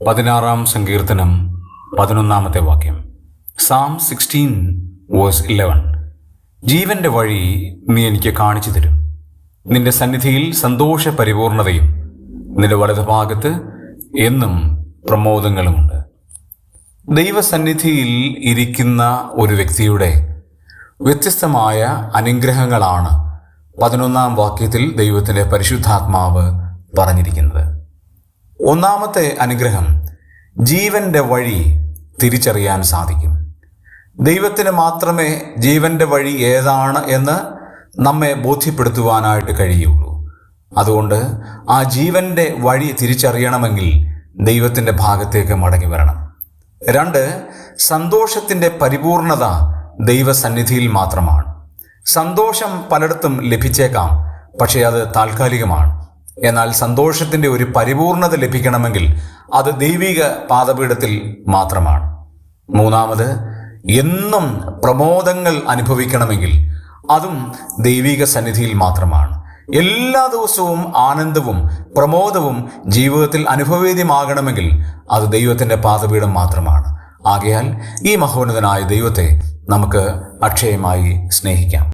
16 സങ്കീർത്തനം 11 വാക്യം. Psalm 16 verse 11. ജീവന്റെ വഴി നീ എനിക്ക് കാണിച്ചു തരും. നിന്റെ സന്നിധിയിൽ സന്തോഷ പരിപൂർണതയും നിന്റെ വലതുഭാഗത്ത് എന്നും പ്രമോദങ്ങളുമുണ്ട്. ദൈവസന്നിധിയിൽ ഇരിക്കുന്ന ഒരു വ്യക്തിയുടെ വ്യത്യസ്തമായ അനുഗ്രഹങ്ങളാണ് 11 വാക്യത്തിൽ ദൈവത്തിൻ്റെ പരിശുദ്ധാത്മാവ് പറഞ്ഞിരിക്കുന്നത്. ഒന്നാമത്തെ അനുഗ്രഹം, ജീവന്റെ വഴി തിരിച്ചറിയാൻ സാധിക്കും. ദൈവത്തിന് മാത്രമേ ജീവന്റെ വഴി ഏതാണ് എന്ന് നമ്മെ ബോധ്യപ്പെടുത്തുവാനായിട്ട് കഴിയുള്ളൂ. അതുകൊണ്ട് ആ ജീവന്റെ വഴി തിരിച്ചറിയണമെങ്കിൽ ദൈവത്തിൻ്റെ ഭാഗത്തേക്ക് മടങ്ങി വരണം. 2, സന്തോഷത്തിൻ്റെ പരിപൂർണത ദൈവസന്നിധിയിൽ മാത്രമാണ്. സന്തോഷം പലയിടത്തും ലഭിച്ചേക്കാം, പക്ഷേ അത് താൽക്കാലികമാണ്. എന്നാൽ സന്തോഷത്തിൻ്റെ ഒരു പരിപൂർണത ലഭിക്കണമെങ്കിൽ അത് ദൈവിക പാദപീഠത്തിൽ മാത്രമാണ്. 3, എന്നും പ്രമോദങ്ങൾ അനുഭവിക്കണമെങ്കിൽ അതും ദൈവിക സന്നിധിയിൽ മാത്രമാണ്. എല്ലാ ദിവസവും ആനന്ദവും പ്രമോദവും ജീവിതത്തിൽ അനുഭവവേദ്യമാകണമെങ്കിൽ അത് ദൈവത്തിൻ്റെ പാദപീഠം മാത്രമാണ്. ആകയാൽ ഈ മഹോന്നതനായ ദൈവത്തെ നമുക്ക് അക്ഷയമായി സ്നേഹിക്കാം.